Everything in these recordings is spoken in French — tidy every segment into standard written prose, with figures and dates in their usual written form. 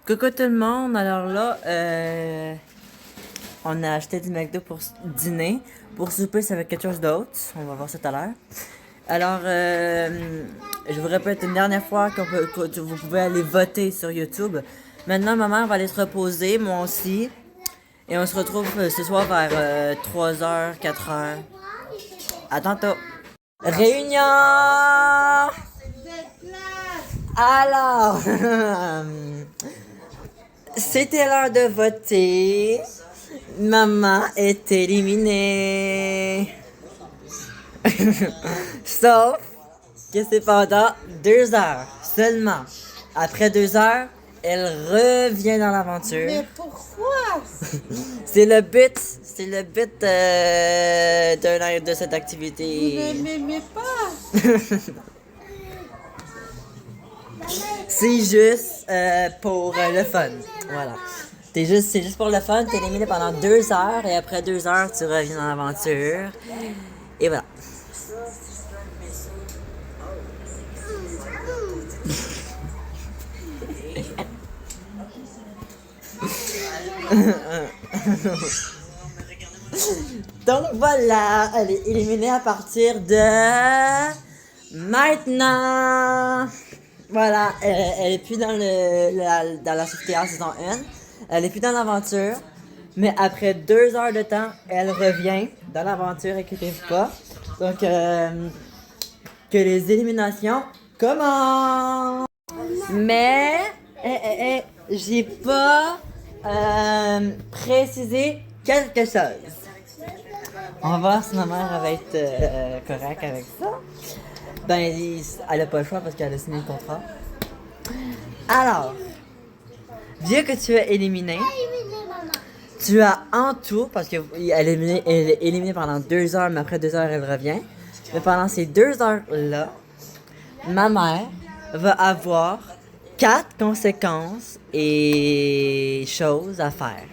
Coucou tout le monde, alors là, on a acheté du McDo pour dîner. Pour souper, ça va être quelque chose d'autre. On va voir ça tout à l'heure. Alors, je vous répète une dernière fois que vous pouvez aller voter sur YouTube. Maintenant, ma mère va aller se reposer, moi aussi. Et on se retrouve ce soir vers 3h, 4h. À tantôt. Réunion! Alors, c'était l'heure de voter. Maman est éliminée. Sauf que c'est pendant 2 heures seulement. Après 2 heures, elle revient dans l'aventure. Mais pourquoi? C'est le but de cette activité. Vous ne m'aimez pas? C'est juste pour le fun. Voilà. C'est juste pour le fun. T'es éliminé pendant 2 heures et après 2 heures, tu reviens dans l'aventure. Et voilà. Donc voilà, elle est éliminée à partir de maintenant. Voilà, elle est plus dans dans la sauvegarde saison 1. Elle est plus dans l'aventure. Mais après 2 heures de temps, elle revient dans l'aventure, inquiétez-vous pas. Donc, que les éliminations commencent. Mais, j'ai pas précisé quelque chose. On va voir si ma mère va être correcte avec ça. Ben, elle a pas le choix parce qu'elle a signé le contrat. Alors, vu que tu es éliminé, tu as en tout, parce qu'elle est éliminée pendant 2 heures, mais après 2 heures, elle revient. Mais pendant ces 2 heures-là, ma mère va avoir 4 conséquences et choses à faire.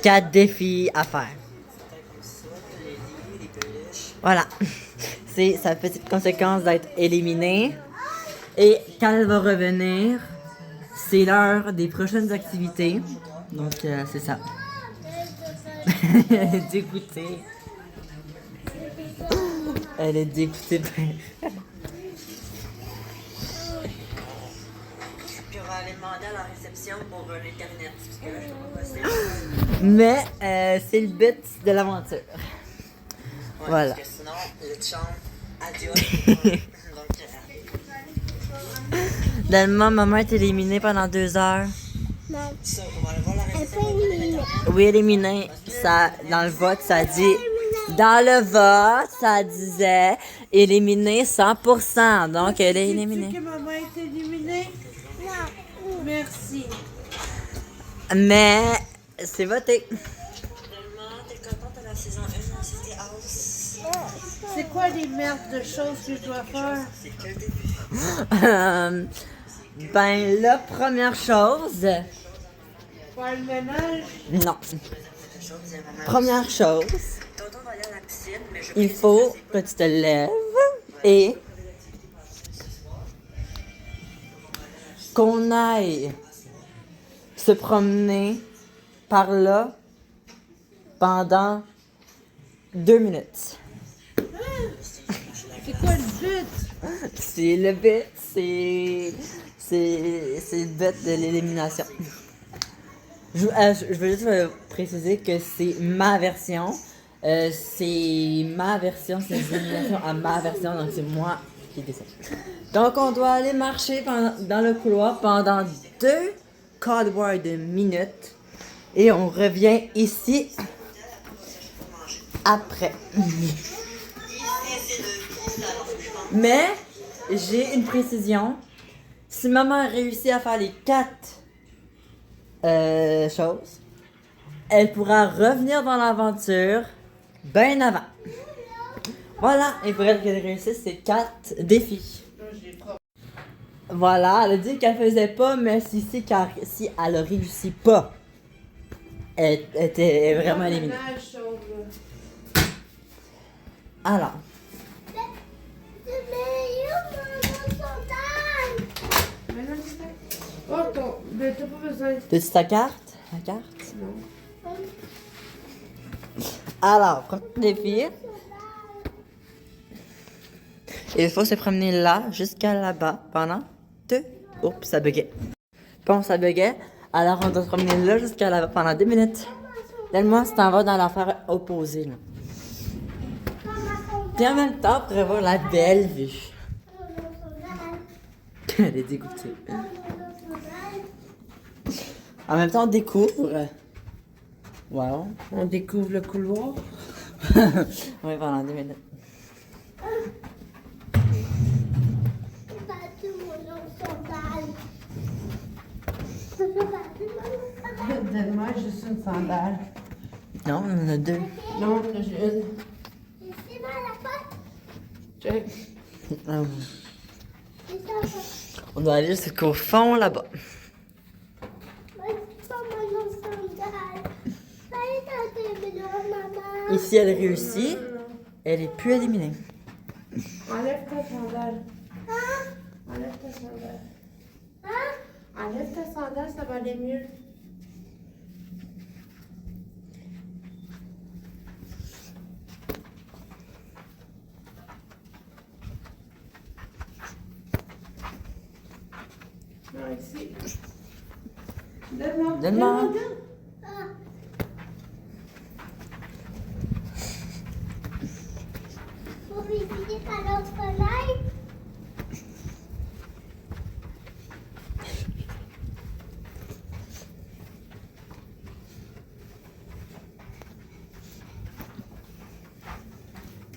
4 défis à faire. Voilà. C'est sa petite conséquence d'être éliminée. Et quand elle va revenir, c'est l'heure des prochaines activités. Donc, c'est ça. Elle est dégoûtée. Elle est dégoûtée. Puis on va aller demander à la réception pour les canettes. Parce que là, je trouve pas possible. Mais, c'est le but de l'aventure. Ouais, voilà. Parce que sinon, le chum, adieu. Finalement, maman est éliminée pendant 2 heures. Non. Ça, on va aller voir la Elle réception. peut éliminer. Oui, éliminée. Ça, dans le vote, ça dit. Dans le vote, ça disait éliminée 100%. Donc, elle est Sais-tu éliminée. que maman est éliminée? Non. Merci. Mais, c'est voté. Vraiment, t'es contente de la saison 1 de City House? C'est quoi les merdes de choses que je dois faire? C'est que le début. Ben, la première chose. Faire le ménage? Non. Première chose. Il faut que tu te lèves et qu'on aille se promener par là pendant 2 minutes. C'est quoi le but? C'est le but, c'est le but de l'élimination. Je veux juste préciser que c'est ma version. C'est ma version, c'est l'élimination à ma version, donc c'est moi qui décide. Donc on doit aller marcher dans le couloir pendant 2 cardboard minutes et on revient ici après. Mais j'ai une précision. Si maman réussit à faire les 4 choses, elle pourra revenir dans l'aventure bien avant. Voilà, il faudrait qu'elle réussisse ces 4 défis. Voilà, elle a dit qu'elle faisait pas, mais si elle a réussi pas, elle était vraiment éliminée. Ménage, sauve. Alors, Oh, ton Ben, t'as pas besoin. T'as-tu ta carte? La carte? Non. Alors, premier défi. Il faut se promener là jusqu'à là-bas pendant 2. Oups, ça buguait. Bon, ça buguait. Alors, on doit se promener là jusqu'à là-bas pendant 2 minutes. Donne-moi si t'en vas dans l'affaire opposée. Là. Puis en même temps, pour avoir la belle vue. Elle est dégoûtée. En même temps, on découvre. Wow. On découvre le couloir. Oui, pendant 2 minutes. Donne-moi juste une sandale. Non, on en a 2. Non, là, j'ai une. Check. On doit aller jusqu'au fond là-bas. Ici, elle réussit. Elle est plus éliminée. Enlève ta sandale. Enlève ta sandale. Enlève ta sandale, ça va aller mieux. Non, ici. Donne-moi. Donne-moi. Pour visiter par l'autre fenêtre.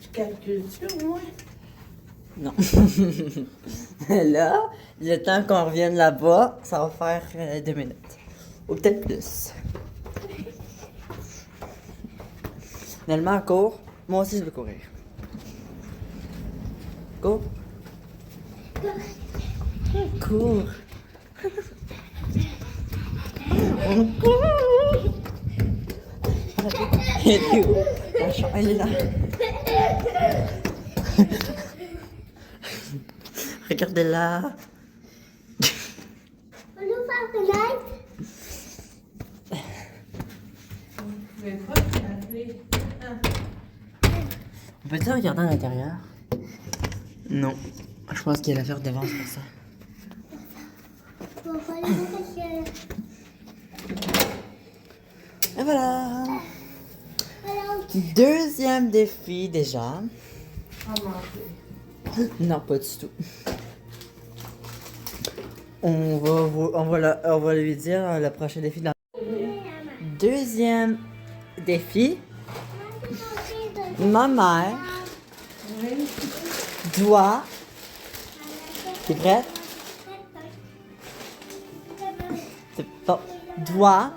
Tu calcules-tu au moins? Non. Là, le temps qu'on revienne là-bas, ça va faire 2 minutes. Ou peut-être plus. Finalement, elle court. Moi aussi, je veux courir. Cours. Cours. On court. Elle est où? La chambre, elle est là. Regardez-la. On ouvre la fenêtre. Je vais pas te l'appeler. On peut-tu regarder à l'intérieur? Non. Je pense qu'il y a l'affaire devant, c'est pour ça. Bon, voilà, parce que... Et voilà. Alors, Deuxième défi déjà. À manger. Non, pas du tout. On va lui dire le prochain défi. Deuxième défi. Ma mère Oui. doit. T'es prête? C'est bon. Doit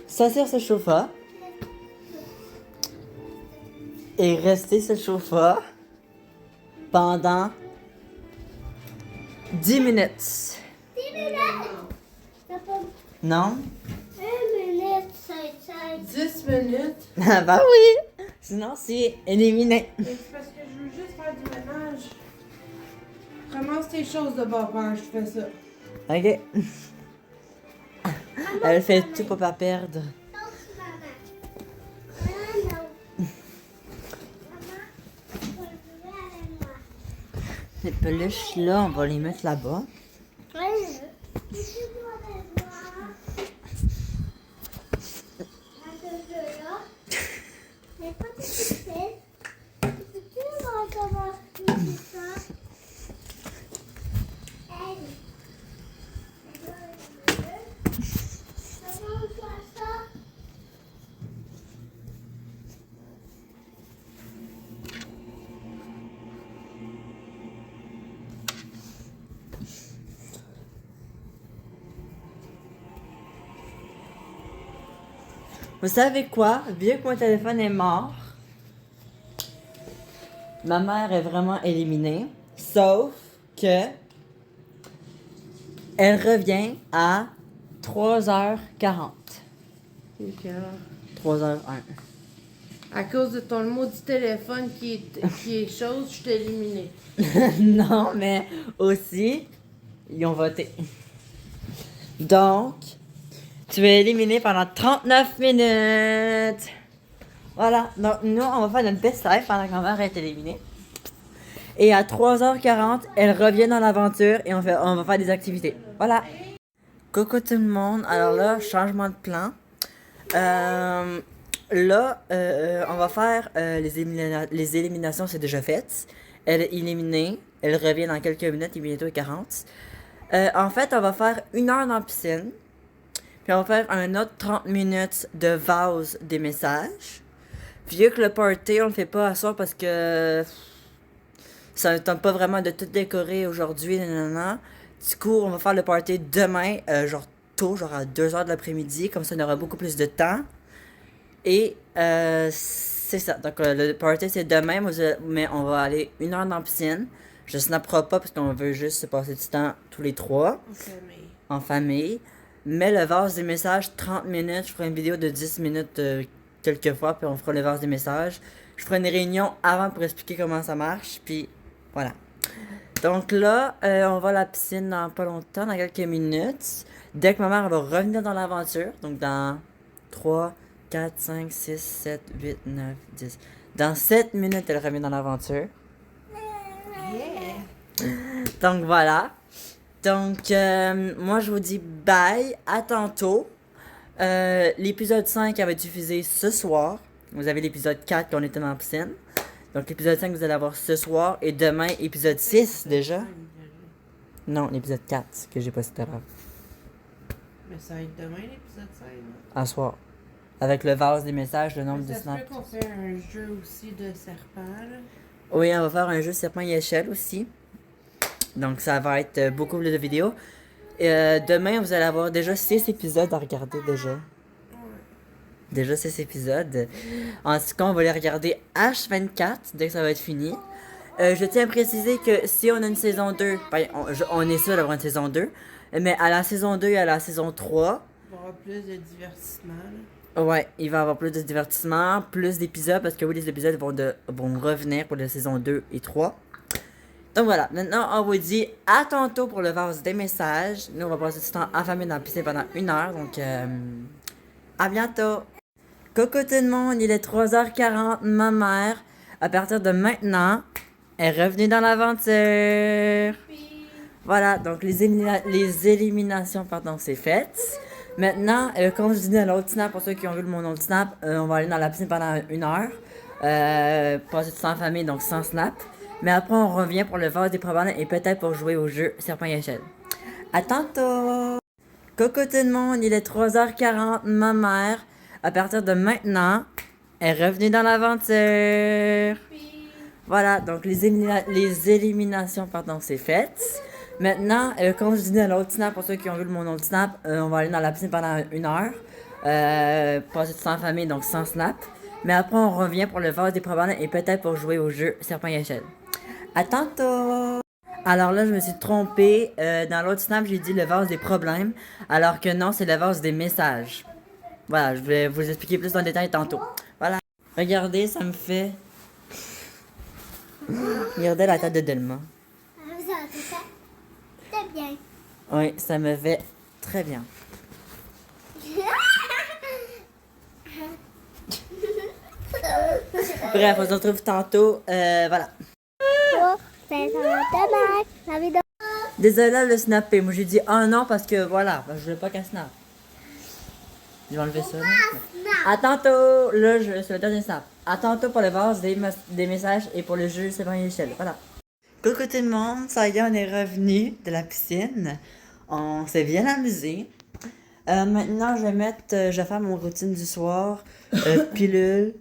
s'asseoir sur le sofa et rester sur le sofa pendant 10 minutes. 10 minutes. Ça fait Non? 1 minute, ça. 10 minutes. Ah bah oui! Sinon, c'est éliminé. Mais c'est parce que je veux juste faire du ménage. Commence tes choses de bord pendant que je fais ça. Ok. Elle fait tout pour pas perdre. Non, c'est maman. Ah, non. Maman, tu peux jouer avec moi. Les peluches là, on va les mettre là-bas. Oui. Tu peux jouer avec moi. Avec ce jeu-là. Mais pas de succès. Tu voir comment tu fais ça? Hey. Comment on fait ça? Vous savez quoi? Vu que mon téléphone est mort, ma mère est vraiment éliminée. Sauf que elle revient à 3h40. C'est quelle heure? 3h01. À cause de ton maudit téléphone qui est chose, je t'ai éliminé. Non, mais aussi, ils ont voté. Donc, tu es éliminé pendant 39 minutes. Voilà, donc nous, on va faire notre best life pendant que ma mère est éliminée. Et à 3h40, elle revient dans l'aventure et on va faire des activités. Voilà. Coucou tout le monde. Alors là, changement de plan. On va faire les éliminations, c'est déjà fait. Elle est éliminée. Elle revient dans quelques minutes, il est bientôt 40. En fait, on va faire 1 heure dans la piscine. Puis on va faire un autre 30 minutes de vase des messages. Vu que le party, on le fait pas à soir parce que ça ne tente pas vraiment de tout décorer aujourd'hui. Nanana. Du coup, on va faire le party demain, genre tôt, genre à 2h de l'après-midi. Comme ça, on aura beaucoup plus de temps. Et c'est ça. Donc, le party, c'est demain, mais on va aller 1 heure dans la piscine. Je snapperai pas parce qu'on veut juste se passer du temps tous les 3. En famille. Mais le vase des messages, 30 minutes. Je ferai une vidéo de 10 minutes quelques fois, puis on fera le vase des messages. Je ferai une réunion avant pour expliquer comment ça marche, puis voilà. Donc là, on va à la piscine dans pas longtemps, dans quelques minutes. Dès que ma mère va revenir dans l'aventure, donc dans 3, 4, 5, 6, 7, 8, 9, 10. Dans 7 minutes, elle revient dans l'aventure. Donc voilà. Donc, moi je vous dis bye, à tantôt. L'épisode 5 va être diffusé ce soir. Vous avez l'épisode 4 quand on était dans la piscine. Donc l'épisode 5 vous allez avoir ce soir. Et demain, épisode 6 déjà. Non, l'épisode 4 que j'ai posté tout à l'heure. Mais ça va être demain l'épisode 5. À soir. Avec le vase des messages, le nombre de Ça se snaps. peut qu'on fait un jeu aussi de serpent, là. Oui, on va faire un jeu serpent et échelle aussi. Donc ça va être beaucoup de vidéos. Demain, vous allez avoir déjà 6 épisodes à regarder déjà. Déjà 6 épisodes. En tout cas, on va les regarder H24 dès que ça va être fini. Je tiens à préciser que si on a une saison 2, ben, on est sûr d'avoir une saison 2. Mais à la saison 2 et à la saison 3, Il va y avoir plus de divertissement, là. ouais, il va y avoir plus de divertissement, plus d'épisodes, parce que oui, les épisodes vont revenir pour la saison 2 et 3. Donc voilà, maintenant on vous dit à tantôt pour le vase des messages. Nous on va passer du temps en famille dans la piscine pendant 1 heure, donc à bientôt. Coucou tout le monde, il est 3h40, ma mère, à partir de maintenant, est revenue dans l'aventure. Voilà, donc les éliminations, pardon, c'est fait. Maintenant, comme je dis dans l'autre snap, pour ceux qui ont vu mon autre snap, on va aller dans la piscine pendant 1 heure. Passer du temps en famille, donc sans snap. Mais après, on revient pour le vase des problèmes et peut-être pour jouer au jeu Serpent et Échelle. À tantôt! Coucou tout le monde, il est 3h40, ma mère, à partir de maintenant, est revenue dans l'aventure. Voilà, donc les éliminations, pardon, c'est fait. Maintenant, comme je dis dans l'autre snap, pour ceux qui ont vu mon autre snap, on va aller dans la piscine pendant 1 heure. Passer du temps en famille, donc sans snap. Mais après, on revient pour le vase des problèmes et peut-être pour jouer au jeu Serpent et Échelle. À tantôt! Alors là, je me suis trompée. Dans l'autre snap, j'ai dit le vase des problèmes. Alors que non, c'est le vase des messages. Voilà, je vais vous expliquer plus en détail tantôt. Voilà. Regardez, ça me fait... Regardez la tête de Delma. C'est bien. Oui, ça me fait très bien. Bref, on se retrouve tantôt. Voilà. C'est dommage. La vidéo. Désolée le snapper. Moi j'ai dit oh non parce que voilà, je veux pas qu'elle snap. Je vais enlever ça. Là. À tantôt. Là, c'est le dernier snap. À tantôt pour le vase des messages et pour le jeu c'est pas une échelle. Voilà. Coucou tout le monde. Ça y est, on est revenu de la piscine. On s'est bien amusé. Maintenant, je vais faire mon routine du soir. Pilule.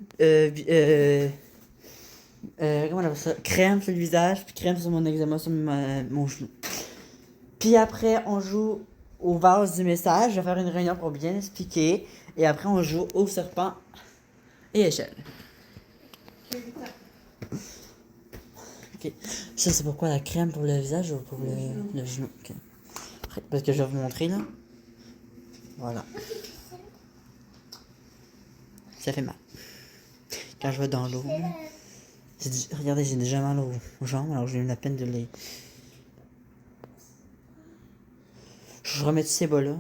Comment on appelle ça? Crème sur le visage, puis crème sur mon eczéma, sur mon genou. Puis après, on joue au vase du message. Je vais faire une réunion pour bien expliquer. Et après, on joue au serpent et échelle. Ok. Ça, c'est pourquoi la crème pour le visage ou pour le genou? Okay. Parce que je vais vous montrer là. Voilà. Ça fait mal. Quand je vais dans l'eau. Regardez, j'ai déjà mal aux jambes, alors j'ai eu la peine de les... Je remets tous ces bas-là.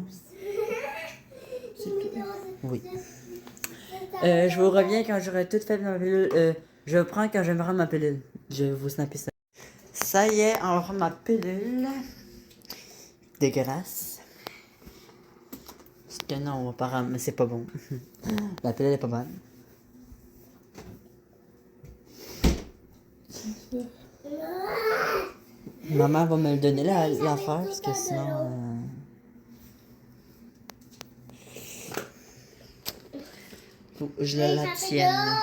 Oui. Je vous reviens quand j'aurai tout fait ma pilule. Je prends quand je me rends ma pilule. Je vais vous snapper ça. Ça y est, on rend ma pilule. Dégueulasse. Parce que non, apparemment, mais c'est pas bon. La pilule est pas bonne. Maman va me le donner l'affaire parce que sinon. Faut que je la tienne.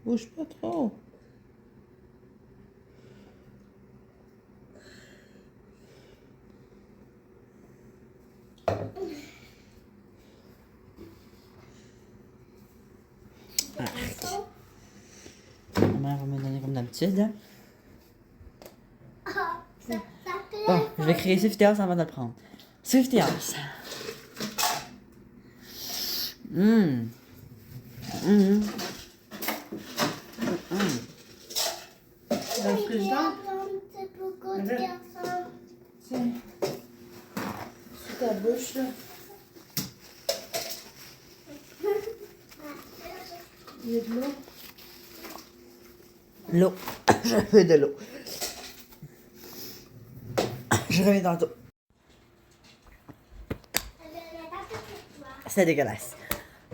Bouge pas trop. Maman va me donner comme d'habitude. Bon, je vais créer Swifty House avant de le prendre. Swifty House. Le président, tiens. Sur ta bouche, là. Il y a de l'eau. L'eau. Je veux de l'eau. Je reviens dans le dos. C'est dégueulasse.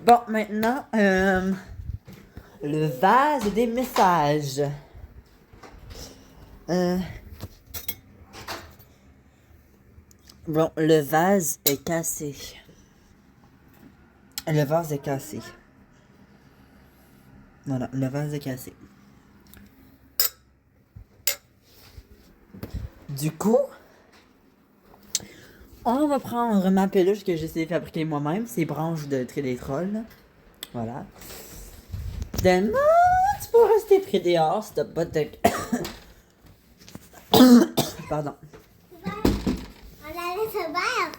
Bon, maintenant, le vase des messages. Bon, le vase est cassé. Le vase est cassé. Voilà, le vase est cassé. Du coup, on va prendre ma peluche que j'ai essayé de fabriquer moi-même. Ces branches de trait des trolls. Là. Voilà. Finalement, tu peux rester pris dehors si t'as pas de... Pardon. On a laissé vert.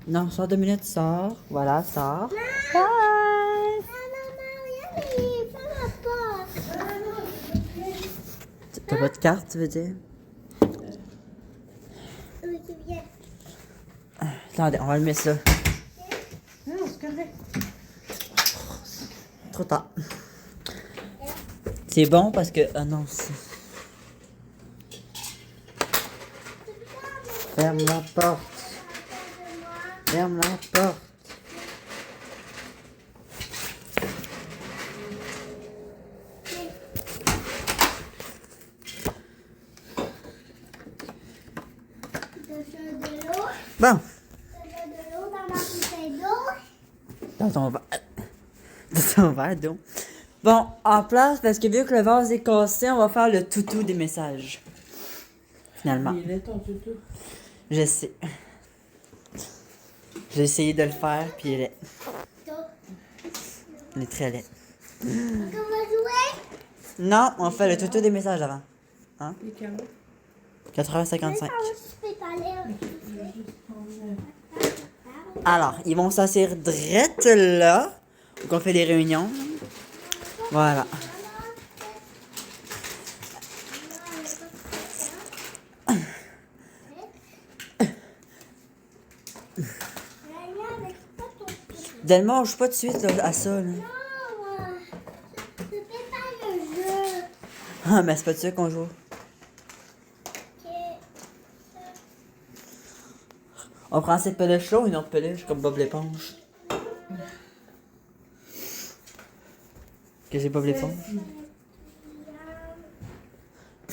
Non, sors 2 minutes, sors. Voilà, sors. Bye! Non, regarde, fais la porte. T'as pas de carte, tu veux dire? Oui, tu viens. Attendez, on va le mettre ça. Non, c'est correct. Trop tard. C'est bon parce que... Ah non, c'est... Ferme la porte. Ferme la porte. De l'eau. Bon. De l'eau dans ma bouteille d'eau. Dans ton verre. Dans ton verre d'eau. Bon, en place, parce que vu que le vase est cassé, on va faire le toutou des messages. Finalement. Il est ton toutou. Je sais. J'ai essayé de le faire, puis il est... Il est très laid. On va jouer. Non, on fait le toutou des messages avant. Les carreaux. 80-55. Je peux parler un petit peu. Alors, ils vont s'asseoir drette là, où on fait les réunions. Voilà. Delma, on joue pas de suite là, à ça. Là. Non, je fais pas le jeu. Ah, mais c'est pas de ça qu'on joue. Ok. On prend cette peluche là ou une autre peluche comme Bob l'éponge. Que j'ai Bob l'éponge.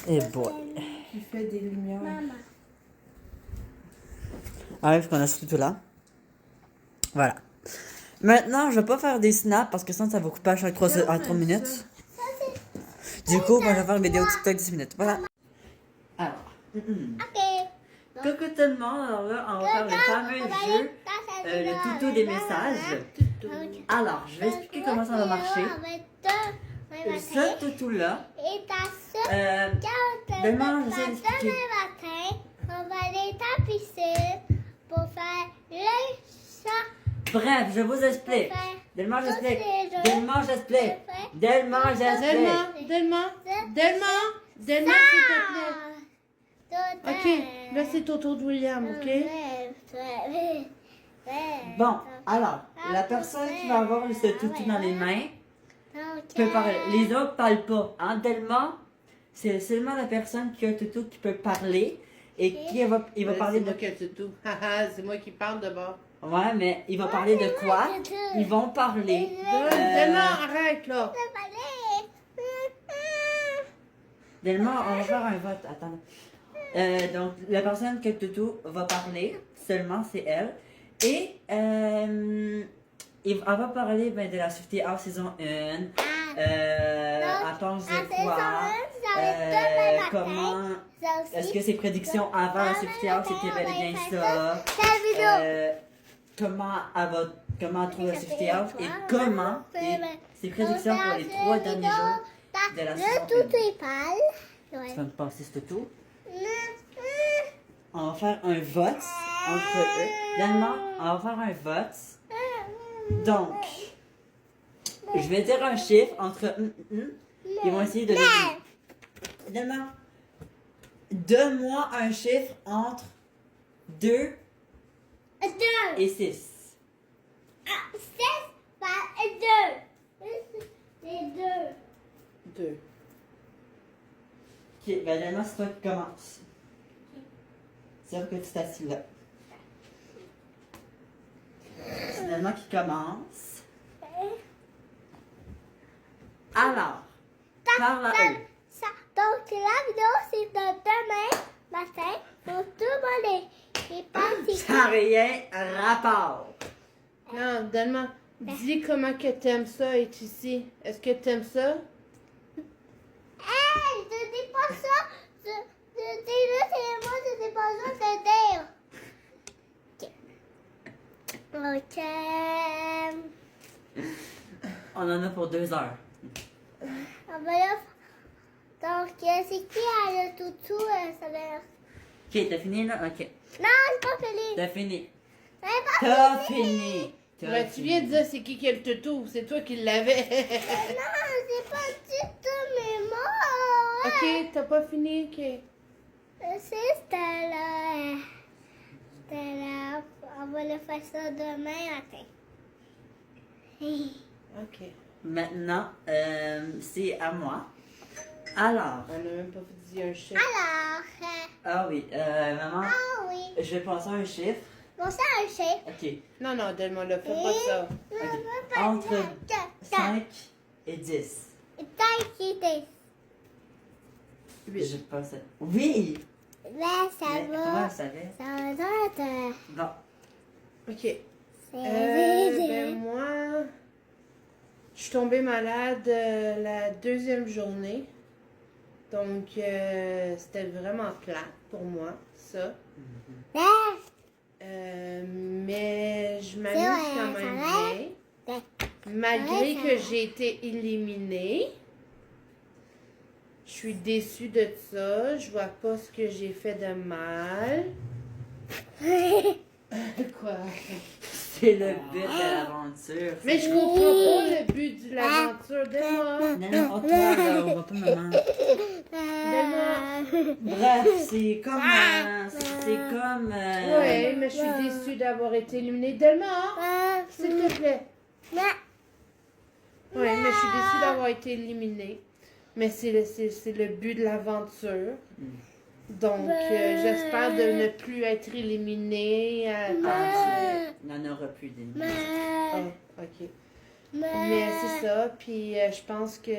Et boy. Qui fait des lumières. Maman. Ah oui, qu'on a surtout tout là. Voilà. Maintenant, je vais pas faire des snaps parce que sinon ça va couper à chaque 3 minutes. Du coup, moi, je vais faire une vidéo TikTok 10 minutes. Voilà. Alors. Ok. Coucou tout le monde. Alors là, on va faire le fameux jeu. Le toutou des messages. Alors, je vais expliquer comment ça va marcher. Ce toutou-là. Et ta soeur, Demain, j'essaie d'expliquer. demain matin, on va aller tapisser pour faire le chat. Bref, je vous explique. Delma, j'explique. Delma, j'explique. Delma, j'explique. Delma, s'il te plaît. Ok, là c'est au tour de William, ok? Bon, alors, la personne qui va avoir ce toutou dans les mains peut parler. Les autres parlent pas. Hein, Delma, c'est seulement la personne qui a un toutou qui peut parler et il va parler de... C'est moi qui ai le toutou. Haha, c'est moi qui parle d'abord. Ouais, mais il va parler de quoi? Ils vont parler. Delma, arrête là. Delma, on va faire un vote. Attends. Donc, la personne qui a le toutou va parler. Seulement, c'est elle. Et elle va parler de la Safety House saison 1. En tant que quoi. Comment. Est-ce que ses prédictions avant la Safety House c'était bel et bien ça? Comment elle trouve la Safety House et comment. Et ses prédictions pour les 3 derniers jours de la saison 1. Tu vas me passer ce tout. On va faire un vote entre eux. Finalement, on va faire un vote. Donc, je vais dire un chiffre entre... Ils vont essayer de deviner. Finalement, donne-moi un chiffre entre 2 et 6. 2. Ok, ben Delma, c'est toi qui commence. C'est vrai que tu t'assis là. C'est Delma qui commence. Alors, parle à eux. Donc la vidéo c'est de demain matin pour tout le monde et pas Ça n'a rien rapport. Non, Delma, dis comment que t'aimes ça être ici. Est-ce que t'aimes ça? Hey, je dis pas ça. Je dis là, c'est moi, je dis pas ça, c'est dire. Ok. On en a pour 2 heures. Ah ben là, donc c'est qui a le toutou, ça veut Ok, t'as fini là? Ok. Non, c'est pas fini. T'as fini. C'est pas T'as fini. Ben, tu viens de dire c'est qui a le toutou. C'est toi qui l'avais. Non, c'est pas du tout, mais moi. Ok, t'as pas fini? Ok. C'était là. On va le faire ça demain matin. Ok. Maintenant, c'est à moi. Alors, On n'a même pas dit un chiffre. Alors, ah oui, maman, ah oui. je vais penser à un chiffre. Bon, c'est un chef. Ok. Non, non, Delma, là, fais pas ça. Entre 5 et 10. Je pense. Oui! Là, ça Mais comment va. elle savait? Ça va être. Bon. Ok. C'est Ben, moi, je suis tombée malade la 2e journée. Donc, c'était vraiment plate pour moi, ça. Mais je m'amuse vrai, quand ça même va? bien. Ouais. Malgré Ouais, ça que va. j'ai été éliminée, je suis déçue de ça. Je vois pas ce que j'ai fait de mal. Quoi? C'est le but de l'aventure. Mais je comprends pas le but de l'aventure de moi. Non, non, oh, toi, là, on va pas maman. Bref, c'est comme. C'est comme. Ouais, mais je suis déçue d'avoir été éliminée. Delma, s'il te plaît. Ouais, mais je suis déçue d'avoir été éliminée. Mais c'est le but de l'aventure. Donc, j'espère de ne plus être éliminée. Il n'y en aura plus d'ennemis. Ah, ok. Mais c'est ça. Puis, je pense que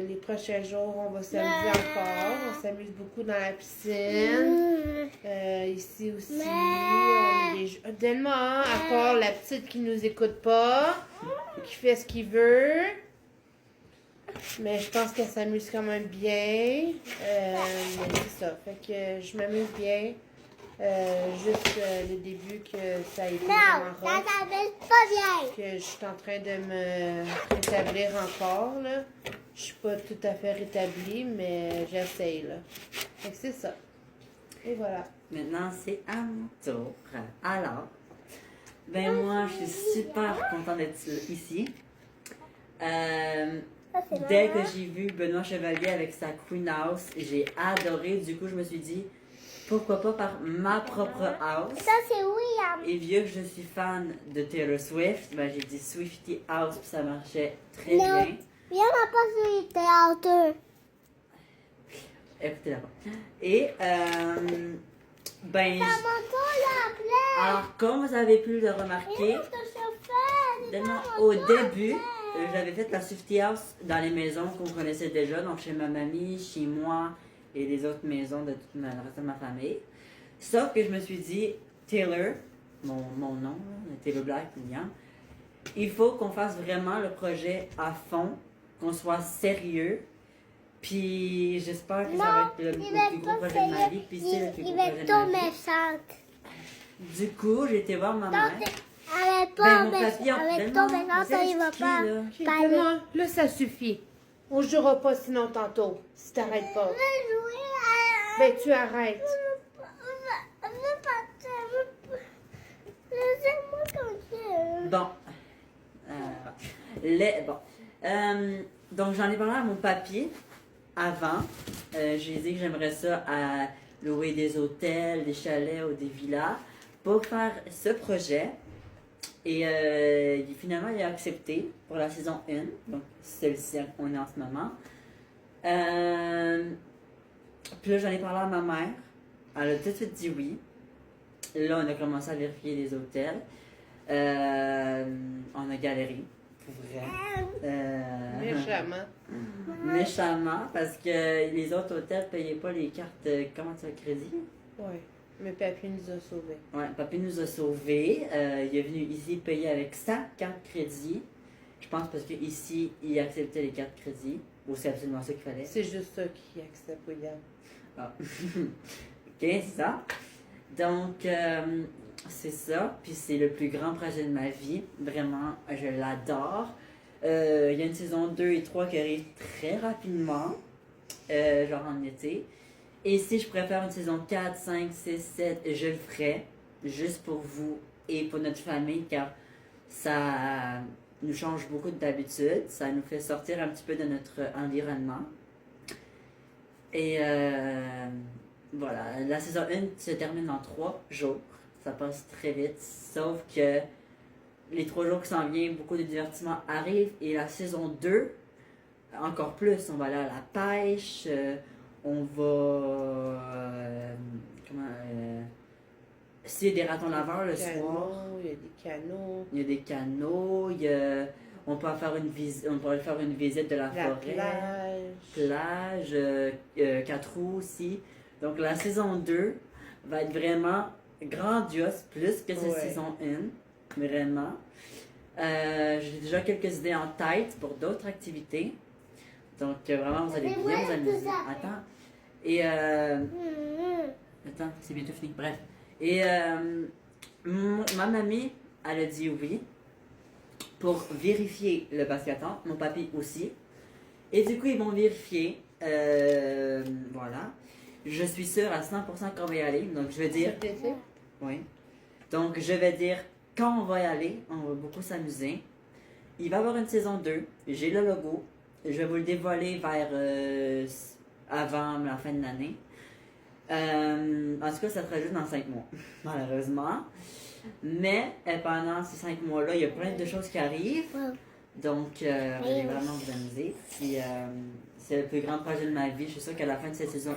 les prochains jours, on va s'amuser encore. On s'amuse beaucoup dans la piscine. Ici aussi. On a des jeux. Delma, à part la petite qui nous écoute pas, qui fait ce qu'il veut. Mais je pense qu'elle s'amuse quand même bien. Mais c'est ça. Fait que je m'amuse bien. Juste le début que ça a été Non, vraiment ça rough, s'appelle pas bien. que je suis en train de me rétablir encore, là. Je suis pas tout à fait rétablie, mais j'essaye, là. Fait que c'est ça. Et voilà. Maintenant, c'est à mon tour. Alors, ben moi, je suis super contente d'être ici. Ça, c'est Dès que maman. j'ai vu Benoît Chevalier avec sa Queen House, j'ai adoré. Du coup, je me suis dit, pourquoi pas par ma propre house. Ça, c'est William. Et vu que je suis fan de Taylor Swift, ben, j'ai dit Swiftie House, puis ça marchait très Non. bien. William n'a pas sur le théâtre. Écoutez là-bas. Et, ben, Ça m'entend la plaie. alors, comme vous avez pu le remarquer, au début, j'avais fait la Swiftie House dans les maisons qu'on connaissait déjà, donc chez ma mamie, chez moi et les autres maisons de toute le reste de ma famille. Sauf que je me suis dit, Taylor, mon nom, là, Taylor Black, William, il faut qu'on fasse vraiment le projet à fond, qu'on soit sérieux. Puis j'espère que ça va être le plus gros projet de ma vie. Puis c'est le plus gros Il va projet être de ma trop vie. méchante. Du coup, j'ai été voir ma mère. Elle est Ben, pas mon papillon, méchante. Elle est donne-moi, trop méchante, vous il va expliquez, pas. là. Ok, parler. Benoît, là, ça suffit. On jouera pas sinon tantôt, si t'arrêtes pas. Je veux jouer à... Ben, tu arrêtes. Je veux pas... Laissez-moi tranquille. Bon. Bon. Donc, j'en ai parlé à mon papy avant. J'ai dit que j'aimerais ça à louer des hôtels, des chalets ou des villas pour faire ce projet. Et finalement, il a accepté pour la saison 1. Donc, celle-ci qu'on est en ce moment. Puis là, j'en ai parlé à ma mère. Elle a tout de suite dit oui. Là, on a commencé à vérifier les hôtels. On a galéré, pour vrai. Méchamment. Méchamment, parce que les autres hôtels ne payaient pas les cartes, comment ça, crédit? Ouais. Mais papy nous a sauvés. Ouais, papy nous a sauvés. Il est venu ici payer avec sa carte crédit. Je pense parce qu'ici, il acceptait les cartes crédit. Ou c'est absolument ça qu'il fallait. C'est juste ça qui accepte William. Ah. Ok, c'est ça. Donc, c'est ça. Puis c'est le plus grand projet de ma vie. Vraiment, je l'adore. Il y a une saison 2 et 3 qui arrive très rapidement. Genre en été. Et si je préfère une saison 4, 5, 6, 7, je le ferai. Juste pour vous et pour notre famille. Car ça nous change beaucoup d'habitude. Ça nous fait sortir un petit peu de notre environnement. Et voilà, la saison 1 se termine en 3 jours. Ça passe très vite. Sauf que les 3 jours qui s'en viennent, beaucoup de divertissements arrivent. Et la saison 2, encore plus. On va aller à la pêche. On va... s'il y a des ratons laveurs le soir. Il y a des canaux. Il y a des canaux. On peut faire une visite. On pourrait faire une visite de la La forêt. plage. Plage, 4 roues aussi. Donc la saison 2 va être vraiment grandiose, plus que cette Ouais. saison 1. Vraiment. J'ai déjà quelques idées en tête pour d'autres activités. Donc vraiment, vous allez bien vous amuser. Attends. Et attends, c'est bientôt fini. Bref. Et ma mamie, elle a dit oui pour vérifier le basket-temps. Mon papy aussi. Et du coup, ils vont vérifier. Voilà. Je suis sûre à 100% qu'on va y aller. Donc, je vais dire... Cet été? Oui. Donc, je vais dire quand on va y aller. On va beaucoup s'amuser. Il va y avoir une saison 2. J'ai le logo. Je vais vous le dévoiler vers... avant la fin de l'année. En tout cas, ça sera juste dans 5 mois. Malheureusement. Mais pendant ces 5 mois-là, il y a plein de choses qui arrivent. Donc, vous allez vraiment vous amuser. Puis, c'est le plus grand projet de ma vie. Je suis sûre qu'à la fin de cette saison 1,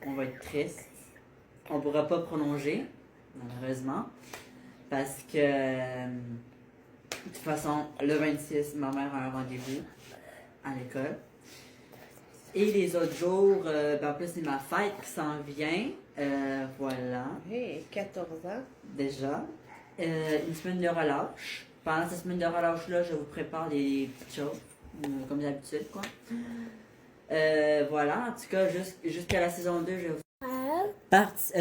on va être triste. On ne pourra pas prolonger, malheureusement. Parce que, de toute façon, le 26, ma mère a un rendez-vous à l'école. Et les autres jours, en plus, c'est ma fête qui s'en vient. Voilà, Hey, 14 ans. déjà. Une semaine de relâche. Pendant cette semaine de relâche-là, je vous prépare des petites choses, comme d'habitude, quoi. Voilà, en tout cas, jusqu'à la saison 2, je vais vous... Partie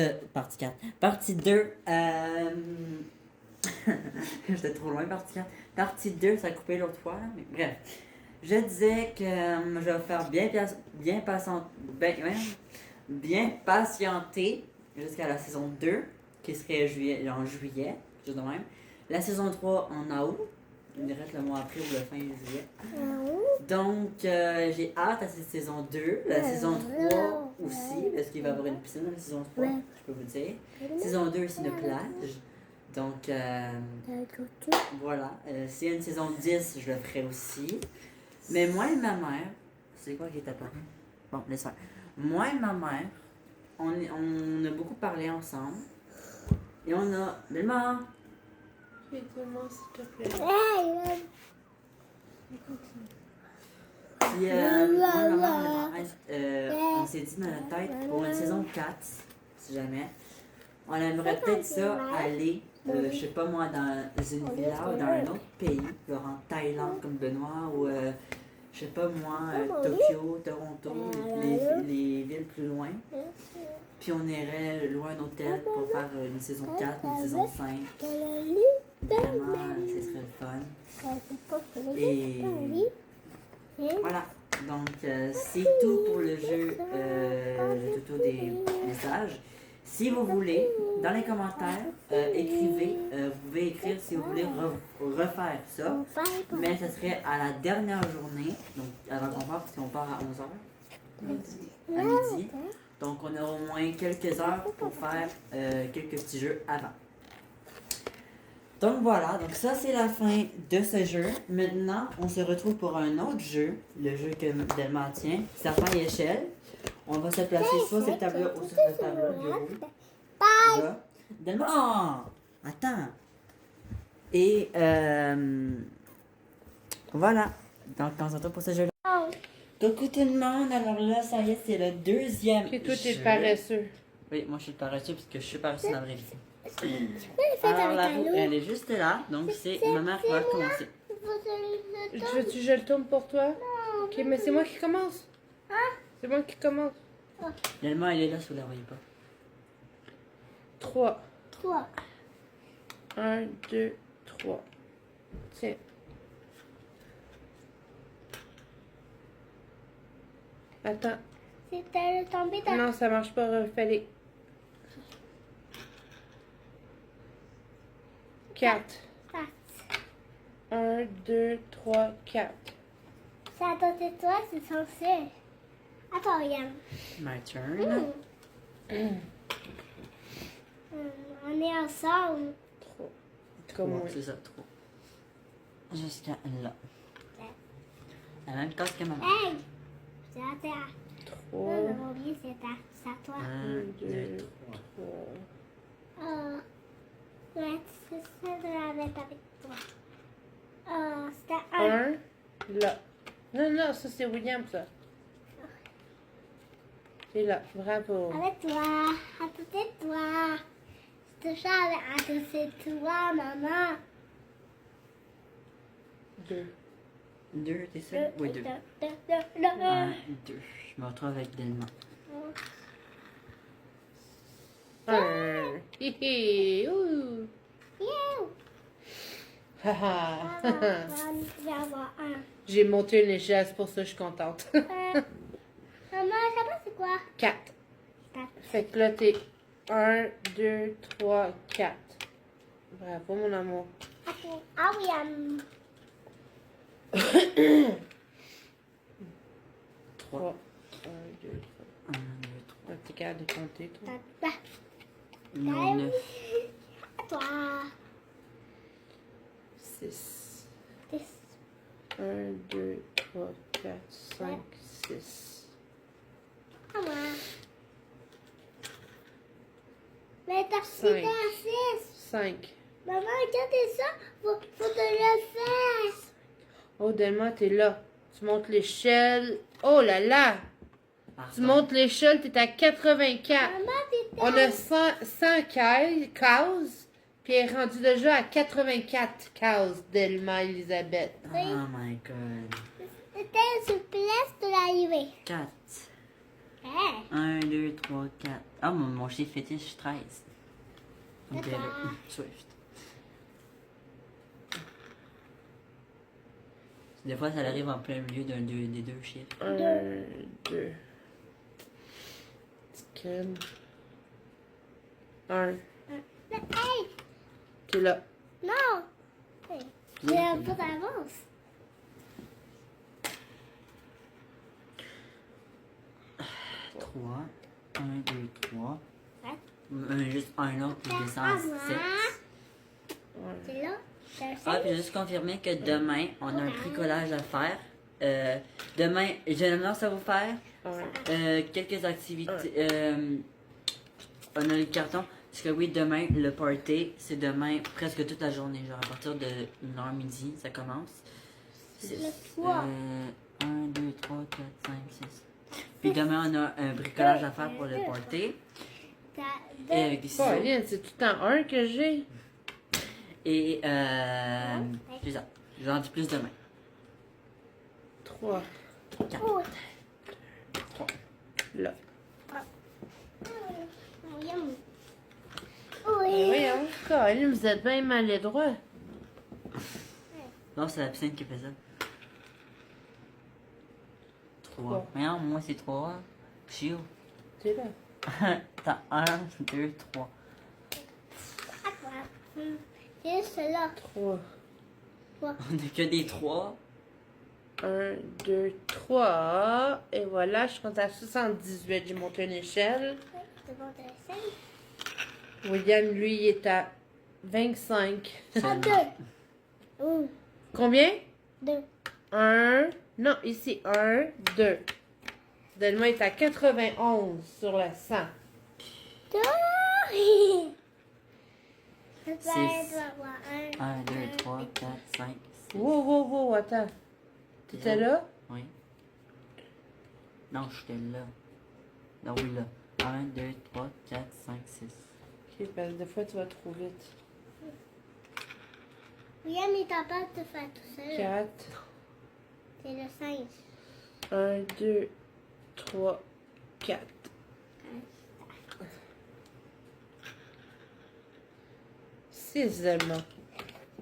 4. Partie 2, j'étais trop loin, partie 4. Partie 2, ça a coupé l'autre fois, là, mais bref. Je disais que je vais faire bien patienter jusqu'à la saison 2, qui serait en juillet, juste de même. La saison 3 en août, il me reste le mois après ou le fin juillet. Donc, j'ai hâte à cette saison 2. La saison 3 aussi, parce qu'il va y avoir une piscine dans la saison 3, je peux vous dire. Saison 2, c'est une plage. Donc, voilà. S'il y a une saison 10, je le ferai aussi. Mais moi et ma mère, c'est quoi qui est apparu? Bon, laisse faire. Moi et ma mère, on a beaucoup parlé ensemble. Et on a... Maman! Fais-moi, s'il te plaît. Puis, moi et ma mère, on s'est dit dans la tête pour une saison 4, si jamais, on aimerait peut-être ça aller, je sais pas moi, dans une villa ou dans un autre pays, genre en Thaïlande comme Benoît, ou je sais pas moi, Tokyo, Toronto, les villes plus loin. Puis on irait louer un hôtel pour faire une saison 4, une saison 5. Vraiment, ce serait le fun. Et voilà. Donc, c'est tout pour le jeu le tuto des messages. Si vous voulez, dans les commentaires, écrivez. Vous pouvez écrire si vous voulez refaire ça. Mais ce serait à la dernière journée, donc avant qu'on parte, parce qu'on part à 11h. À midi. Donc, on aura au moins quelques heures pour faire quelques petits jeux avant. Donc voilà, donc ça c'est la fin de ce jeu. Maintenant, on se retrouve pour un autre jeu, le jeu que Delma tient, Serpent et échelle. On va se placer soit sur le tableau ou sur le tableau du haut. Là. Delma, oh, attends. Et voilà, donc on se retrouve pour ce jeu-là. Coucou tout le monde, alors là, ça y est, c'est le deuxième Et toi, t'es jeu. paresseux. Oui, moi je suis paresseux parce que je suis paresseux dans la vraie vie. faire Alors avec la un roue, loup. elle est juste là, donc c'est ma mère qui va commencer. Tu veux-tu que je le tourne pour toi? Ok, mais c'est moi qui commence. C'est moi qui commence. Delma, elle est là, si vous la voyez pas. 3. 3. 1, 2, 3. Tiens. Attends. C'était tombé dans... Non, ça marche pas. Refais-les. 4. 1, 2, 3, 4. C'est à côté de toi, c'est censé. Attends, Yann. My turn. On est ensemble. 3. Comme moi. C'est ça, 3. Jusqu'à là. La même case que maman. Hey! C'est à terre. 3. Non, non, oublié, c'est à toi. 1, 2, 3. Oh. Ouais, c'est ça de la mettre avec toi. Oh, c'était 1. 1. Là. Non, non, ça c'est William, ça. C'est là. Bravo. Avec toi, à côté de toi. C'est toujours à côté de toi, maman. 2. 2, t'es sûr? Oui, 2. 1, 2. Je me retrouve avec Delma. 1. Hihi. Ouh. You. Haha. Je vais avoir un. J'ai monté une échelle, c'est pour ça que je suis contente. Maman, ça va, c'est quoi? 4. 4. Fait que là, t'es 1, 2, 3, 4. Bravo, mon amour. Ok. Ah oui, 3. 1, 2, 1, 2, 3. 3. T'es capable de compter, toi? Non, 9. À toi. 6. 10. 1, 2, 3, 4, 5, 6. À moi. Mais t'as Cinq. reçu un 6. 5. Maman, regardez ça. Faut te le faire. Oh, Delma, t'es là. Tu montes l'échelle. Oh là là! Tu montes l'échelle, t'es à 84. Maman, t'étais... On a 100 cases, puis elle est rendue déjà à 84 cases, Delma Elisabeth. Oh my god. C'était une souplesse de l'arrivée. 4. Hey. 1, 2, 3, 4. Ah, mon chiffre fétiche, 13. Donc, D'accord. Swift. Des fois, ça arrive en plein milieu des deux chiffres. 1, 2. Ken. 1. Hey. T'es là. Non. Hey. J'ai un peu d'avance. 3. 1, 2, 3. Ouais. Juste un autre qui descend à 7. C'est là. Ah, puis juste confirmer que demain, on a un bricolage à faire. Demain, j'ai une annonce à vous faire. Quelques activités. On a le carton. Parce que oui, demain, le party, c'est demain presque toute la journée. Genre à partir de 1h midi, ça commence. Le 3. 1, 2, 3, 4, 5, 6. Puis demain, on a un bricolage à faire pour le party. Et avec des ciseaux. Pauline, c'est tout le temps un que j'ai. Et c'est ça. J'en dis plus demain. 3. 4. Oh. 3. Là. Oui. Voyons, Pauline, vous êtes bien maladroit. Non, c'est la piscine qui fait ça. 3. Trois. Voyons, moi c'est 3. Chill. C'est là. T'as 1, 2, 3. C'est là. 3. On a que des 3. 1, 2, 3. Et voilà, je compte à 78. J'ai monté une échelle. C'est bon, t'as la scène. William, lui, il est à 25. Ah, 2. Ouh. Combien? 2. 1. Non, ici, 1, 2. Delma est à 91 sur la 100. 1, 2, 3, 4, 5, 6. Wow, wow, wow, attends. T'étais là? Oui. Non, j'étais là. Non, oui, là. 1, 2, 3, 4, 5, 6. Ok, parce que des fois, tu vas trop vite. William est capable de faire tout seul. 4. C'est le 5. 1, 2, 3, 4. 6 Delma.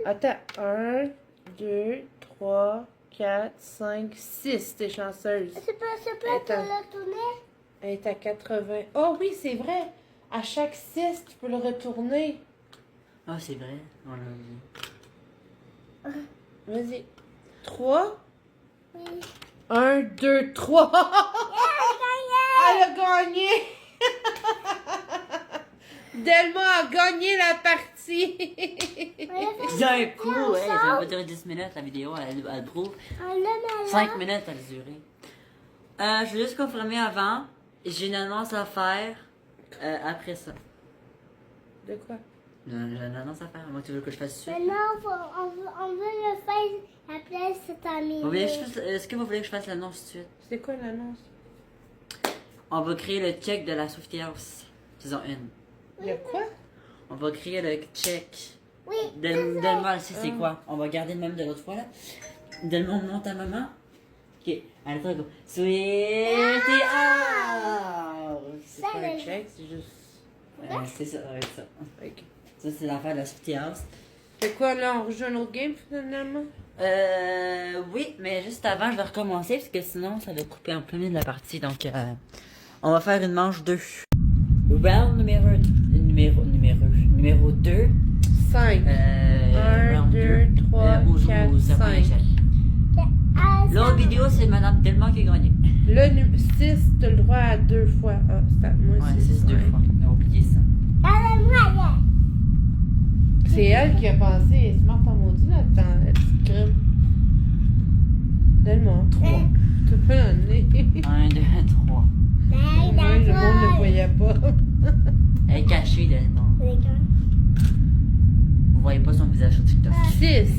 Attends. 1, 2, 3, 4, 5, 6. T'es chanceuse. C'est pas Attends. le tourner? Elle est à 80. Oh oui, c'est vrai. À chaque 6, tu peux le retourner. Ah, c'est vrai. On l'a oublié. Vas-y. 3. Oui. 1, 2, 3. Elle a gagné. Delma a gagné la partie. D'un coup, ouais, ça va pas durer 10 minutes la vidéo, elle prouve. 5 minutes elle a duré. Je veux juste confirmer avant, j'ai une annonce à faire après ça. De quoi? J'ai une annonce à faire, moi tu veux que je fasse ça? Maintenant, on veut le faire après cette année. Est-ce que vous voulez que je fasse l'annonce tout de suite? C'est quoi l'annonce? On va créer le check de la Softy House, saison 1. De quoi? On va créer le check. Oui. Delma, elle sait c'est quoi. On va garder le même de l'autre fois là. Delma, on monte à maman. Ok, allez, go. Sweetie House! C'est pas un check, c'est juste. C'est ça, ouais, ça. Ok. Ça, c'est l'affaire de la Softy House. C'est quoi là? On rejoue un autre game finalement? Oui, mais juste avant, je vais recommencer parce que sinon, ça va couper en plein milieu de la partie. Donc, on va faire une manche 2. Round numéro 2. 5. 1, round 2, 3, on joue 4, au serpent 5. d'échelle. L'autre vidéo, c'est Madame Delma qui a gagné. Le 6, t'as le droit à 2 fois. Ah, c'est à moi. Ouais, 6 2 fois. On a oublié ça. C'est elle qui a pensé. Elle est smart en maudit là, la petite crème. Tellement. 3. T'as pas le nez. 1, 2, 3. Moi, le monde ne voyait pas. Elle est cachée, Delma. Vous voyez pas son visage sur TikTok. 6.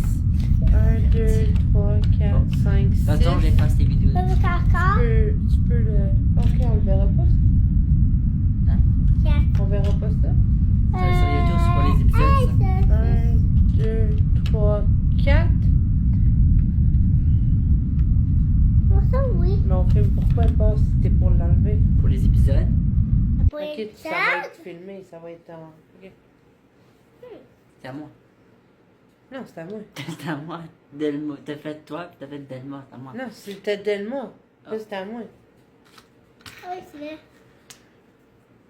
1, 2, 3, 4, 5, 6. Attends, je fasse tes vidéos. Tu peux le. Ok, on le verra pas ça. Hein? On verra pas ça. Ça, sur YouTube, c'est pour les épisodes, ça. 1, 2, 3, 4. Oui. Mais on filme pourquoi pas si c'était pour l'enlever? Pour les épisodes. Ok, ça va être filmé, ça va être en. Ok. C'est à moi. Non, c'est à moi. C'est à moi. Delma. T'as fait toi, puis t'as fait Delma. C'est à moi. Non, c'était Delma. Ah. Là, c'était à moi. Oui, c'est vrai.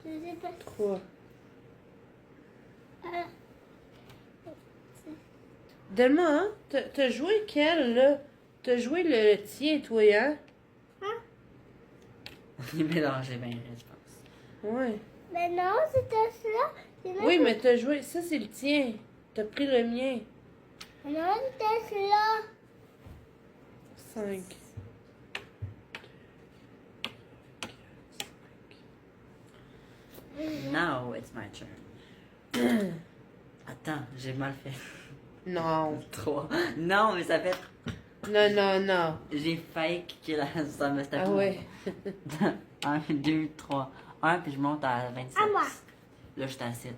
Je sais pas. 3. Delma, hein? T'as joué quel, là? T'as joué le tien, toi, hein? On est mélangé bien, je pense. Ouais. Mais non, c'était ça. Oui, mais t'as joué. Ça, c'est le tien. T'as pris le mien. Non, c'était là. 5. Now it's my turn. Attends, j'ai mal fait. Non. 3. Non, mais ça fait. Non, non, non. J'ai fake que ça me tapé. Ah ouais. 1, 2, 3. 1, puis je monte à 27. À moi. Là, j'étais à 7.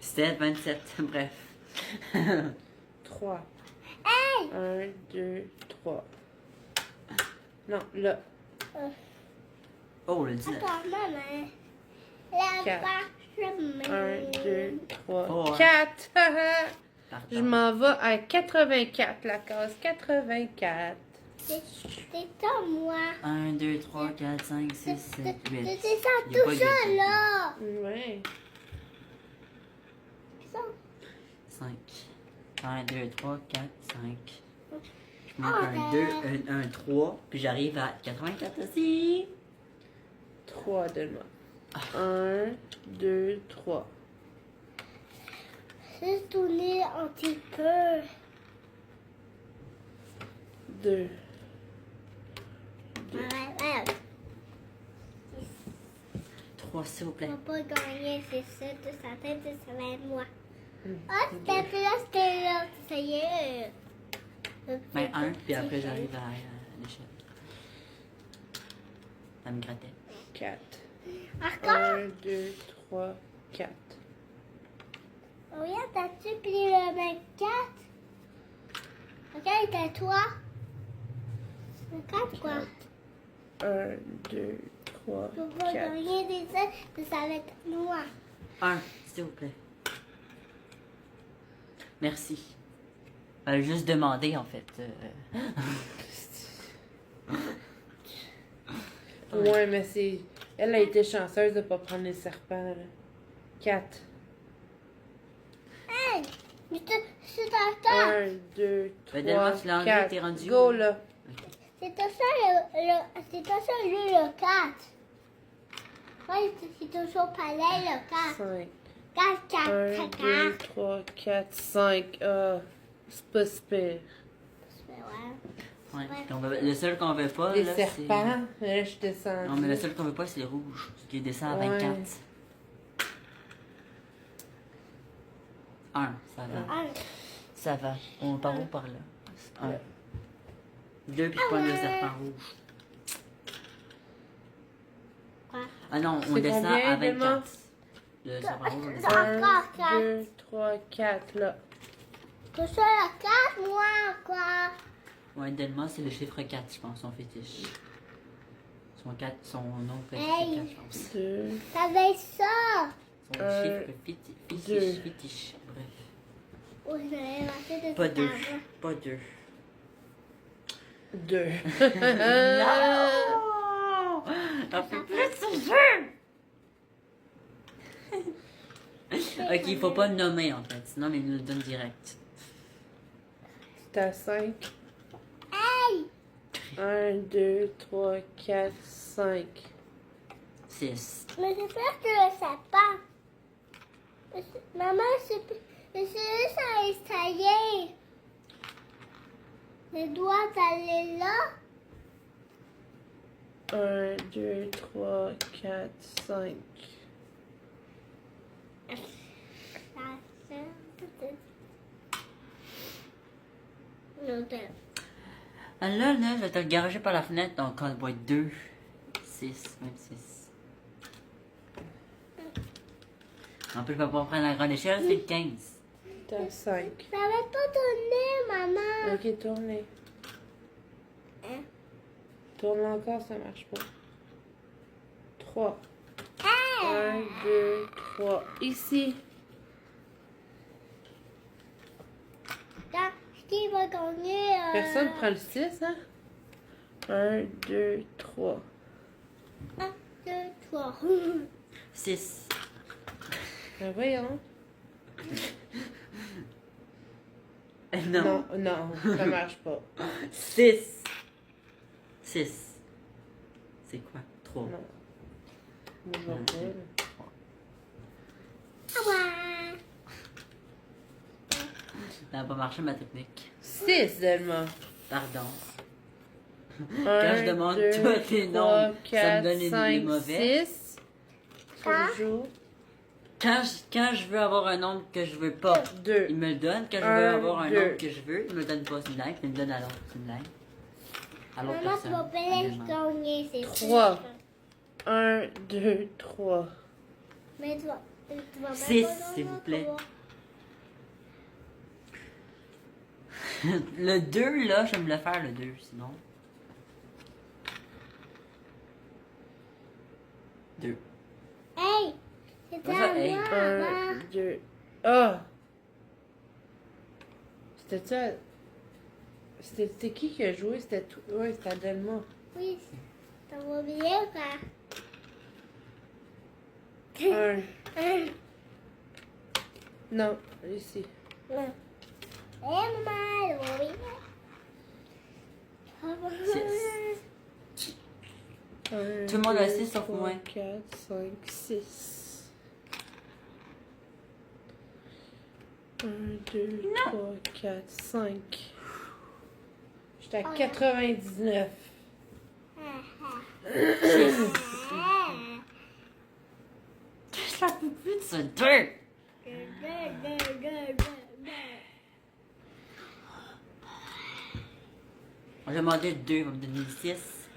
7, 27, bref. 3. Hey! 1, 2, 3. Non, là. Oh, le 19. Attends, maman. La Quatre. vache, 1, 2, 3, Oh, 4. Pardon. Je m'en vais à 84, la case 84. C'est à moi. 1, 2, 3, 4, 5, 6, 7, 8. C'était ça, Il y a pas tout de ça, gain. là. Ouais. Ça. 5. 1, 2, 3, 4, 5. Je monte Ah, un 2, un 3, puis j'arrive à 84 aussi. 3, donne-moi. 1, 2, 3. Juste tourner un petit peu. 2. Ouais. 3, s'il vous plaît. On va pas gagner, c'est ça, de sa tête, ça va être moi. Mm. Ah, c'était là, ça y est. Ben 1, puis après j'arrive à l'échelle. Ça me grattait. 4. Encore? 1, 2, 3, 4. Regarde, t'as-tu pris le 24? Regarde, t'as toi. Le 4 quoi? 1, 2, 3, On va 4. gagner des ailes, mais ça va être noir. 1, s'il vous plaît. Merci. Fallait juste demander, en fait. Ouais, mais c'est. Elle a été chanceuse de pas prendre les serpents, là. 4. Hey! Mais c'est ta table. 1, 2, Ben, Delma, 3, tu l'as enlevé, 4. t'es rendu Go, où? là. C'est toujours le 4. Ouais, c'est toujours pareil le 4. 5. 4, 4, 1, 2, 4. 3, 4, 5. Ah, c'est pas super. Ouais. Puis le seul qu'on veut pas, Les là, serpents, là, je descends. Non, mais le seul qu'on veut pas, c'est les rouges. Ce qui descend à Ouais. 24. 1, ça va. Ah, Ça va. On part où par là? 1. 2, puis je prends le serpent rouge. quoi? Ah non, on C'est descend combien, à Delma? 24. Le serpent rouge, on descend. 1, Encore 4. 2, 3, 4, là. Toujours le 4, moi, quoi. Ouais, Delma, c'est le chiffre 4, je pense, son fétiche. Son nom fétiche, Hey. c'est 4, je pense. 2, Ça va être ça. Son chiffre fétiche, deux. fétiche, bref. Oh, je vais inventer de Pas tout 2. avant. Pas 2. 2. Non! On fait plus ce jeu! Ok, il faut pas le nommer en fait, sinon il nous le donne direct. C'est à 5. Hey! 1, 2, 3, 4, 5. 6. Mais c'est sûr que le sapin. Maman, c'est juste à essayer. Les doigts d'aller là. 1, 2, 3, 4, 5. Ah là, je vais te le garocher par la fenêtre, donc on va être 2. 6, 26. En plus, je vais pas prendre la grande échelle, c'est le 15. T'es à 5. Ça va pas donner, maman. Ok, tournez. Hein? Tourne encore, ça marche pas. 3. Hey! 1, 2, 3. Ici. Qui va gagner? Personne prend le 6, hein? 1, 2, 3. 1, 2, 3. 6. Ben voyons. Non. Non, non, ça marche pas. 6. 6. C'est quoi? 3. Non. Je vois pas, là. À moi. Ça n'a pas marché ma technique. 6, Delma. Pardon. 1, Quand je demande tous les nombres, ça me donne les mauvais. 6. Hein? Je joue. Quand je veux avoir un nombre que je veux pas, 2. il me le donne. Quand je veux Un, avoir un deux. nombre que je veux, il me le donne pas. C'est une blague, il me le donne à l'autre. C'est une blague. À l'autre Maman, tu personne. vas pas à les lui-même. gagner, c'est 3. sûr. 1, 2, 3. Mais tu vas pas 6, gagner, s'il vous plaît. toi. Le 2, là, je vais me le faire, le 2, sinon. 2. Hey! C'était Vas-y, à hey. moi 1, avant. 2. Ah! C'était ça. C'était qui a joué? C'était tout. Ouais, c'était Adelma. Oui, t'as oublié ou pas? 1. Un. Non, ici. Non. Eh, maman, elle va oublier. 6. 1, Tout le monde a 6 sauf moi. 4, 5, 6. 1, 2, 3, 4, 5. J'étais à 99. Je ne peux plus de ce 2. On a demandé 2, il va me donner 6.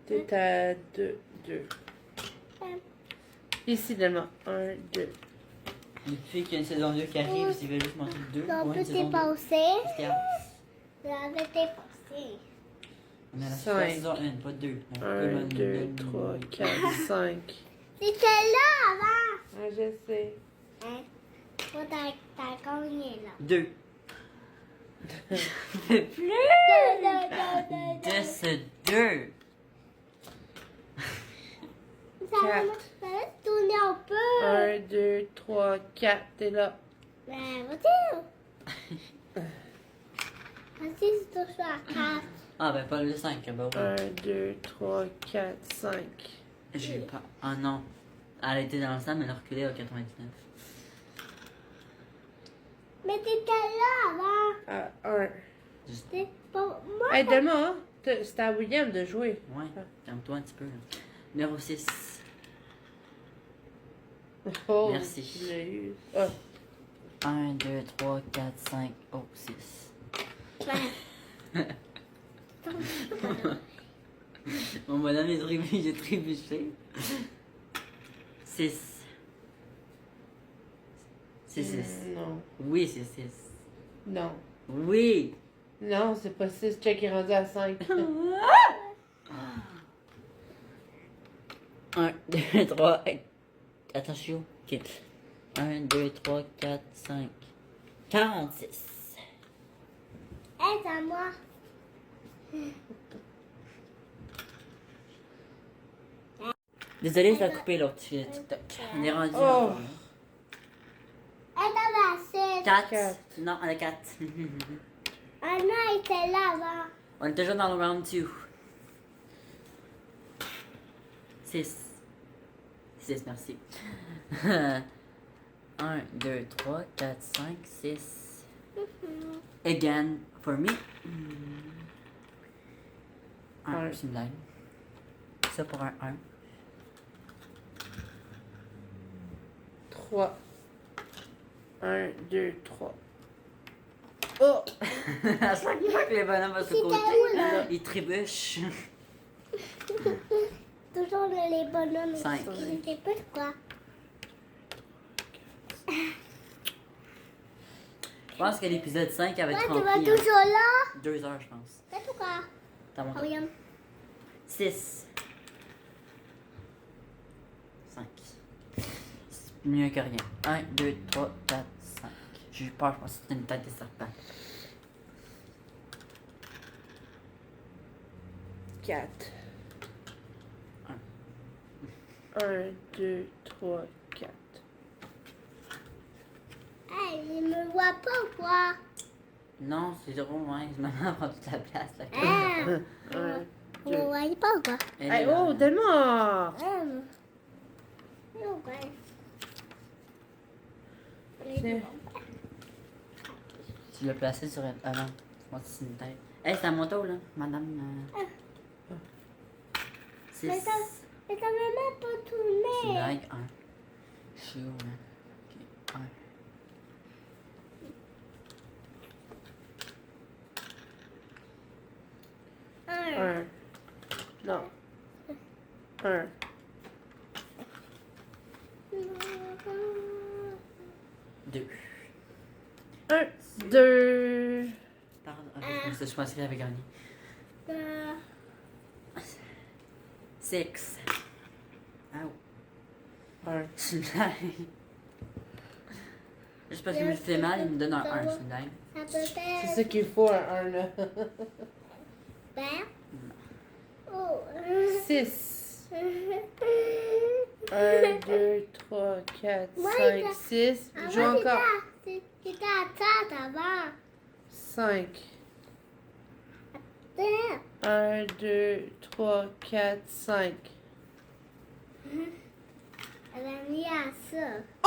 T'es à 2, 2. Ici, Delma. 1, 2. Depuis qu'il y a une saison 2 qui arrive, s'il veut juste montrer 2. On Ouais, peut une saison 2. dépasser. Regarde, On peut dépasser. on a la Cinq. saison 1, pas 2. 1, 2, 3, 4, 5. C'était là avant. Ah, je sais. Hein? Toi, t'as gagné là. 2. Plus de ce 2. Ça va tourner un peu. 1, 2, 3, 4. T'es là. Ben, vas-y. Vas-y, c'est toujours à 4. Ah, ben pas le 5, ben ouais. 1, 2, 3, 4, 5. J'ai pas. Ah non. Elle était dans le sang, mais elle a reculé à 99. Mais t'étais là avant. À 1. C'était pas moi. Hey, Delma, hein? C'était à William de jouer. Ouais, calme-toi un petit peu. Là. Numéro 6. Oh, Merci. Tu l'as eu. Ah. 1, 2, 3, 4, 5, oh, 6. Mon bonhomme est trébuché, j'ai trébuché. 6. C'est 6. Non. Oui, c'est 6. Non. Oui. Non, c'est pas 6. Check est rendu à 5. 1, 2, 3, attention. Ok. 1, 2, 3, 4, 5. 46. Hey, c'est à moi. Désolé, ça a coupé l'autre TikTok. On est rendu Oh. Elle t'avait assez. 4. Quatre. Non, on a 4. Ah non, elle était là avant. On est toujours dans le round 2. 6. 6, merci. 1, 2, 3, 4, 5, 6. Again, for me. 1, c'est une blague. Ça pour un 1. 3. 1, 2, 3. Oh! À chaque fois que les bonhommes vont se C'était côté, où, là? ils trébuchent. Toujours les bonhommes. Cinq. Je ne sais pas de quoi. Je pense que l'épisode 5 avait Toi, 30 tu vas toujours là? 2 heures, je pense. C'est tout quoi? T'as mon Ah oui, 6. 5. C'est mieux que rien. 1, 2, 3, 4, 5. J'ai eu peur, je pense que c'était une tête de serpent. 4. 1, 2, 3, 4. Hey, il me voit pas ou quoi? Non, c'est drôle, ouais. Maman prend toute la place. Là. Ah, 1, 2. Oh, il pas quoi. Elle Hey, est là. oh, donne-moi! Non, ouais. Tiens. Tu l'as placé sur elle. Ah non, moi c'est une tête. Hey, c'est à mon tour là, madame. C'est Mais t'as même pas tourné. Snag 1. Je suis où là? Ok, 1. 1. Non. 1. 2. 1, 2. Pardon, ok, je pensais qu'elle avait gagné. 6. Ah, 1. c'est une blague. Juste parce que je me fais mal, il me donne un 1, c'est une blague. Ça peut faire C'est ça qu'il faut, un 1 là. père. Oh. 6. 1, 2, 3, 4, 5, 6. Joue encore. C'était à tête avant. 5. Père. 1, 2, 3, 4, 5. Elle a mis à ça. 1!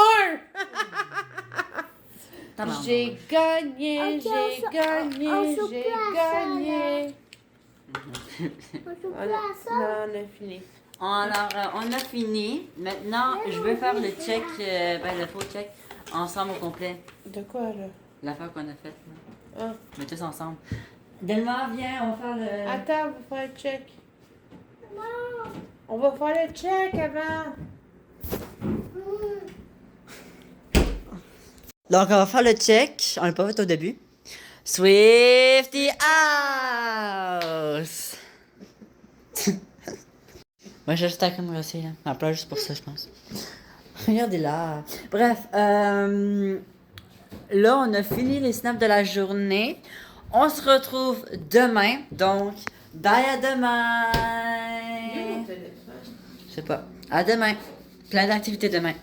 Tabarnak. J'ai gagné, Ok, on j'ai se- gagné, on se j'ai place, là. gagné. On joue On plus à ça. non, on a fini. Alors, on a fini. Maintenant, je vais faire le check, le faux check, ensemble au complet. De quoi, là? L'affaire qu'on a faite. là. Ah. Mais tous ensemble. Delmar, viens, on va faire le. Attends, on va faire le check. Non. On va faire le check avant. Donc, on va faire le check. On l'a pas fait au début. Swifty House! Moi, j'ai juste à crème glacée, là. Elle pleure juste pour ça, je pense. Regardez là. Bref, là, on a fini les snaps de la journée. On se retrouve demain. Donc, bye à demain! Je sais pas. À demain. Plein d'activités demain.